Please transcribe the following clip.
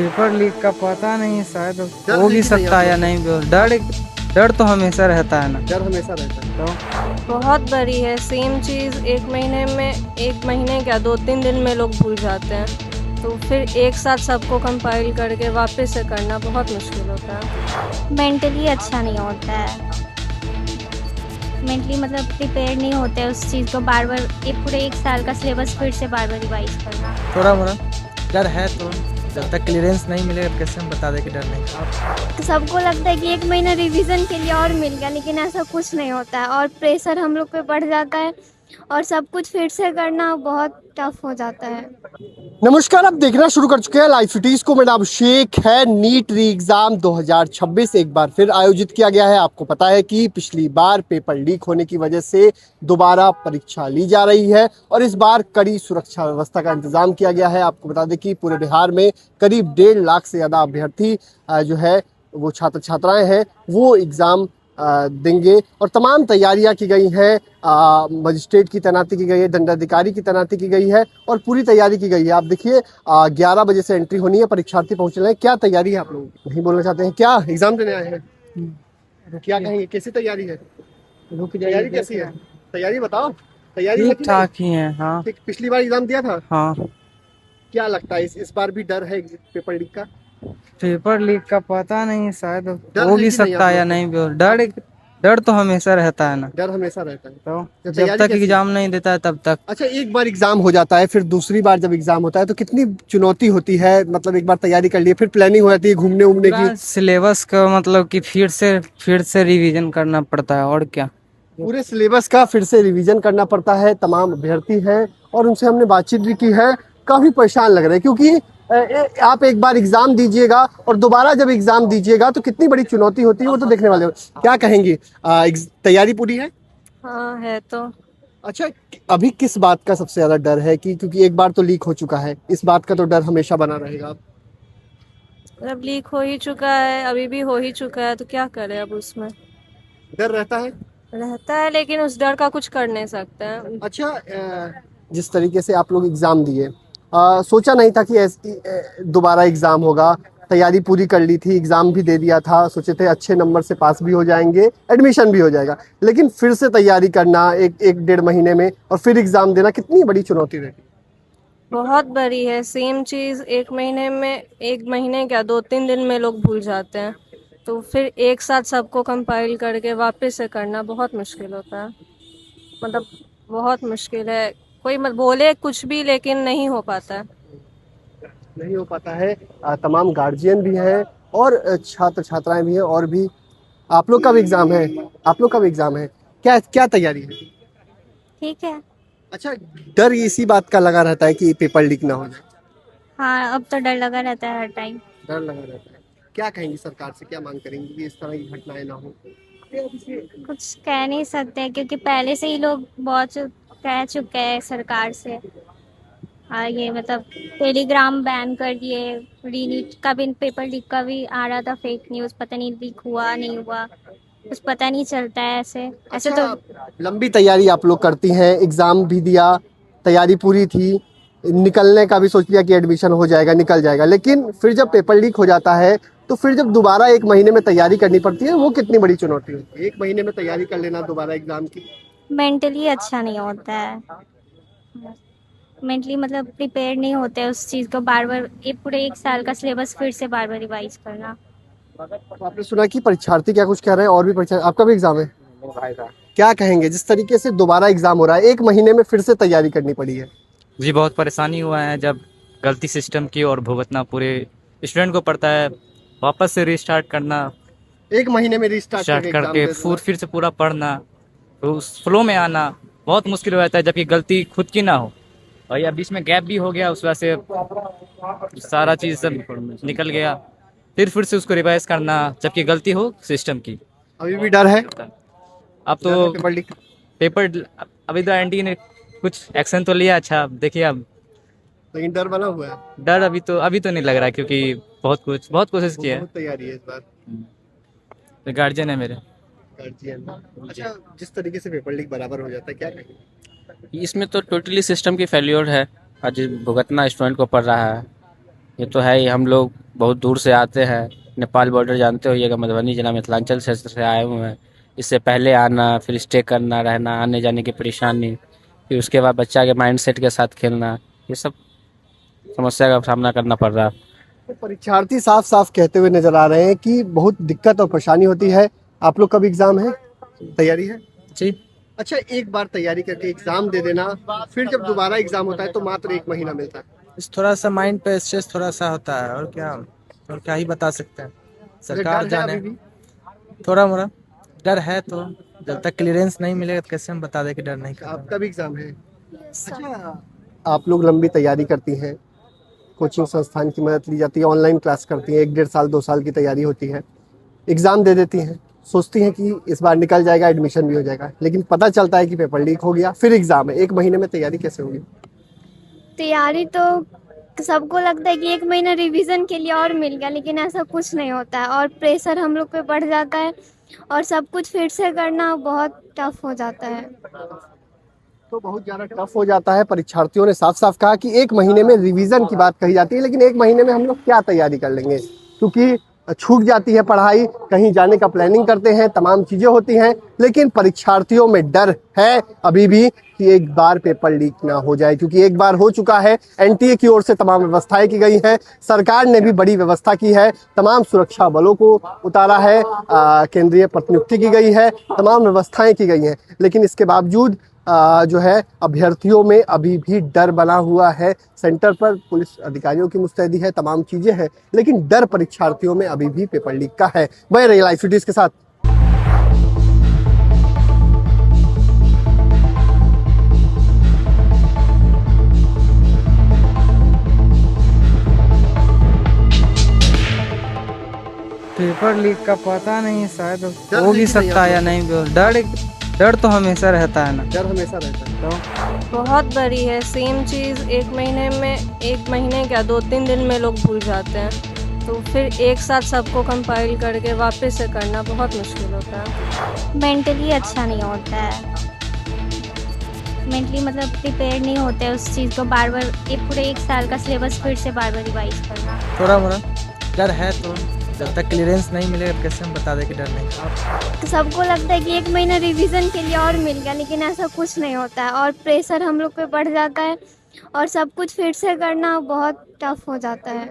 Paper leak का पता नहीं, शायद डर हो है भी कि नहीं सकता है या आपको? नहीं भी हो। डर डर तो हमेशा रहता है ना। डर हमेशा रहता है। तो बहुत बड़ी है। सेम चीज़ एक महीने क्या 2-3 दिन में लोग भूल जाते हैं, तो फिर एक साथ सबको कंपाइल करके वापस से करना बहुत मुश्किल होता है। मेंटली अच्छा नहीं होता है। मेंटली मतलब प्रिपेयर नहीं होते हैं उस चीज़ को बार बार एक पूरे एक साल का सिलेबस फिर से बार बार रिवाइज करना। थोड़ा मोड़ा डर है, तो जब तक क्लियरेंस नहीं मिलेगा कैसे हम बता दें कि डर नहीं। तो सबको लगता है कि एक महीना रिवीजन के लिए और मिल गया, लेकिन ऐसा कुछ नहीं होता है और प्रेशर हम लोग पे बढ़ जाता है और सब कुछ फिर से करना बहुत टफ हो जाता है। नमस्कार, आप देखना शुरू कर चुके हैं लाइव सिटीज को। मेरा नाम शेख है। नीट री एग्जाम 2026 एक बार फिर आयोजित किया गया है। आपको पता है कि पिछली बार पेपर लीक होने की वजह से दोबारा परीक्षा ली जा रही है और इस बार कड़ी सुरक्षा व्यवस्था का इंतजाम किया गया है। आपको बता दें कि पूरे बिहार में करीब 1.5 लाख से ज़्यादा अभ्यर्थी जो है वो छात्र छात्राएं हैं वो एग्ज़ाम देंगे और तमाम तैयारियां की गई हैं। मजिस्ट्रेट की तैनाती की गई है, दंडाधिकारी की तैनाती की गई है और पूरी तैयारी की गई है। आप देखिए 11 बजे से एंट्री होनी है, परीक्षार्थी पहुंचने हैं। क्या तैयारी है आप लोगों की? नहीं बोलना चाहते हैं? क्या एग्जाम देने आए हैं? क्या कहेंगे, कैसी तैयारी है? तैयारी कैसी है? तैयारी बताओ। तैयारी है ठीक कि नहीं? ठाक ही है। हाँ ठीक, पिछली बार एग्जाम दिया था। हाँ। क्या लगता है इस बार भी डर है पेपर लीक का? पेपर लीक का पता नहीं, शायद डर हो है भी कि नहीं सकता आप है या लोगों को? नहीं भी हो। डर तो हमेशा रहता है ना। डर हमेशा रहता है। तो तो जब तैयारी तक कैसी है? एग्जाम नहीं देता है तब तक। अच्छा, एक बार एग्जाम हो जाता है फिर दूसरी बार जब एग्जाम होता है तो कितनी चुनौती होती है? मतलब एक बार तैयारी कर लिए फिर प्लानिंग हो जाती है घूमने उमने की। सिलेबस का मतलब कि फिर से रिवीजन करना पड़ता है, और क्या। पूरे सिलेबस का फिर से रिवीजन करना पड़ता है। तमाम अभ्यर्थी हैं और उनसे हमने बातचीत भी की है। काफी परेशान लग रहे हैं क्योंकि आप एक बार एग्जाम दीजिएगा और दोबारा जब एग्जाम दीजिएगा तो कितनी बड़ी चुनौती होती है वो तो देखने वाले हो। क्या कहेंगे, तैयारी पूरी है? हाँ, है तो। अच्छा, अभी किस बात का सबसे ज्यादा डर है कि क्योंकि एक बार तो लीक हो चुका है, इस बात का तो डर हमेशा बना रहेगा। अब लीक हो ही चुका है, अभी भी हो ही चुका है, तो क्या करें अब उसमें। डर रहता है। रहता है, लेकिन उस डर का कुछ कर नहीं सकते हैं। अच्छा, जिस तरीके से आप लोग एग्जाम दिए, सोचा नहीं था कि दोबारा एग्जाम होगा? तैयारी पूरी कर ली थी, एग्जाम भी दे दिया था, सोचे थे अच्छे नंबर से पास भी हो जाएंगे, एडमिशन भी हो जाएगा, लेकिन फिर से तैयारी करना एक 1.5 महीने में और फिर एग्जाम देना कितनी बड़ी चुनौती रहती है? बहुत बड़ी है। सेम चीज़ एक महीने क्या 2-3 दिन में लोग भूल जाते हैं, तो फिर एक साथ सबको कंपाइल करके वापस से करना बहुत मुश्किल होता है। मतलब बहुत मुश्किल है। कोई मत बोले कुछ भी, लेकिन नहीं हो पाता है। नहीं हो पाता है। तमाम गार्जियन भी हैं और छात्र छात्राएं भी हैं और भी। आप लोग का भी एग्जाम है? आप लोग का भी एग्जाम है? क्या क्या तैयारी है? ठीक है। अच्छा, डर इसी बात का लगा रहता है कि पेपर लीक ना हो जाए। हाँ, अब तो डर लगा रहता है हर टाइम। डर लगा रहता है। क्या कहेंगी सरकार से, क्या मांग करेंगी कि इस तरह की घटनाएं ना हो? कुछ कह नहीं सकते क्योंकि पहले से ही लोग बहुत कह चुके हैं सरकार से। हाँ, ये मतलब टेलीग्राम बैन कर दिए। रीनीट का भी पेपर लीक का भी आ रहा था फेक न्यूज़, पता नहीं लीक हुआ नहीं हुआ, कुछ पता नहीं चलता है ऐसे ऐसे अच्छा, तो। लंबी तैयारी आप लोग करती हैं, एग्जाम भी दिया, तैयारी पूरी थी, निकलने का भी सोच लिया कि एडमिशन हो जाएगा, निकल जाएगा, लेकिन फिर जब पेपर लीक हो जाता है तो फिर जब दोबारा 1 महीने में तैयारी करनी पड़ती है वो कितनी बड़ी चुनौती होती है? 1 महीने में तैयारी कर लेना दोबारा एग्जाम की। मेंटली अच्छा नहीं होता है। मेंटली मतलब प्रिपेयर नहीं होते हैं उस चीज़ को बार बार एक पूरे एक साल का सिलेबस फिर से बार बार रिवाइज करना। तो आपने सुना कि परीक्षार्थी क्या कुछ कह रहे हैं और भी परीक्षा, आपका भी एग्जाम है? क्या कहेंगे जिस तरीके से दोबारा एग्जाम हो रहा है, 1 महीने में फिर से तैयारी करनी पड़ी है? जी बहुत परेशानी हुआ है जब गलती सिस्टम की और भुगतना पूरे स्टूडेंट को पड़ता है। वापस से रीस्टार्ट करना, 1 महीने में रीस्टार्ट स्टार्ट एग्जाम करके दे देना। फिर से पूरा पढ़ना, तो उस फ्लो में आना बहुत मुश्किल हो जाता है जबकि गलती खुद की ना हो। और या बीच में गैप भी हो गया, उस वजह से सारा चीज़ सब निकल गया। फिर से उसको रिवाइज करना जबकि गलती हो सिस्टम की। अभी भी डर है? अब डर है तो पेपर लीक? पेपर अभी तो एनटी ने कुछ एक्शन तो लिया, अच्छा अब देखिए। अब लेकिन डर बना हुआ है। डर अभी तो नहीं लग रहा है क्योंकि बहुत कोशिश की है। बहुत तैयारी है इस बार। तो गार्जियन है मेरे। गार्जियन। अच्छा, जिस तरीके से पेपर लीक बराबर हो जाता है, क्या कहेंगे? इसमें तो टोटली सिस्टम की फेल्योर है। आज भुगतना स्टूडेंट को पड़ रहा है। ये तो है ही। हम लोग बहुत दूर से आते हैं, नेपाल बॉर्डर जानते होइएगा, मधुबनी जिला मिथिलांचल क्षेत्र से आए हुए हैं। इससे पहले आना, फिर स्टे करना, रहना, आने जाने की परेशानी, फिर उसके बाद बच्चा के माइंड सेट के साथ खेलना, ये सब समस्या का सामना करना पड़ रहा है। तो परीक्षार्थी साफ साफ कहते हुए नजर आ रहे हैं कि बहुत दिक्कत और परेशानी होती है। आप लोग कब एग्जाम है, तैयारी है? जी। अच्छा, एक बार तैयारी करके एग्जाम दे देना, फिर जब दोबारा एग्जाम होता है तो मात्र 1 महीना मिलता है। इस थोड़ा सा माइंड पे स्ट्रेस थोड़ा सा होता है, और क्या ही बता सकते हैं, सरकार डर है जाने। अभी भी? थोड़ा मोड़ा डर है, तो जब तक क्लियरेंस नहीं मिलेगा तो कैसे हम बता दें कि डर नहीं कर आपका भी एग्जाम है? अच्छा, आप लोग लंबी तैयारी करती हैं, कोचिंग संस्थान की मदद ली जाती है, ऑनलाइन क्लास करती हैं, 1 डेढ़ साल 2 साल की तैयारी होती है, एग्ज़ाम दे देती हैं, सोचती हैं कि इस बार निकल जाएगा, एडमिशन भी हो जाएगा, लेकिन पता चलता है कि पेपर लीक हो गया, फिर एग्ज़ाम है। 1 महीने में तैयारी कैसे होगी? तैयारी तो सबको लगता है कि 1 महीना रिवीजन के लिए और मिल गया, लेकिन ऐसा कुछ नहीं होता है और प्रेशर हम लोग पे बढ़ जाता है और सब कुछ फिर से करना बहुत टफ हो जाता है। तो बहुत ज़्यादा टफ हो जाता है। परीक्षार्थियों ने साफ साफ कहा कि 1 महीने में रिवीजन की बात कही जाती है, लेकिन 1 महीने में हम लोग क्या तैयारी कर लेंगे, क्योंकि छूट जाती है पढ़ाई, कहीं जाने का प्लानिंग करते हैं, तमाम चीज़ें होती हैं, लेकिन परीक्षार्थियों में डर है अभी भी कि एक बार पेपर लीक ना हो जाए, क्योंकि एक बार हो चुका है। एनटीए की ओर से तमाम व्यवस्थाएं की गई हैं, सरकार ने भी बड़ी व्यवस्था की है, तमाम सुरक्षा बलों को उतारा है, केंद्रीय प्रतिनियुक्ति की गई है, तमाम व्यवस्थाएं की गई हैं, लेकिन इसके बावजूद जो है अभ्यर्थियों में अभी भी डर बना हुआ है। सेंटर पर पुलिस अधिकारियों की मुस्तैदी है, तमाम चीज़ें हैं, लेकिन डर परीक्षार्थियों में अभी भी पेपर लीक का है। बने रहिए लाइव सिटीज के साथ। पेपर लीक का पता नहीं, शायद डर हो भी लेकिन सकता है या नहीं भी हो। डर तो हमेशा रहता है ना। डर हमेशा रहता है। बहुत बड़ी है। सेम चीज़ 1 महीने में, 1 महीने क्या 2-3 दिन में लोग भूल जाते हैं, तो फिर एक साथ सबको कंपाइल करके वापस से करना बहुत मुश्किल होता है। मेंटली अच्छा नहीं होता है, मेंटली मतलब प्रिपेयर नहीं होते उस चीज़ को बार बार, ये पूरे 1 साल का सिलेबस फिर से बार बार रिवाइज करना। थोड़ा मोड़ा डर है, तो जब तक क्लियरेंस नहीं मिलेगा तो कैसे हम बता दें कि डर नहीं कर। तो सबको लगता है कि 1 महीना रिवीजन के लिए और मिल गया, लेकिन ऐसा कुछ नहीं होता है और प्रेशर हम लोग पे बढ़ जाता है और सब कुछ फिर से करना बहुत टफ हो जाता है।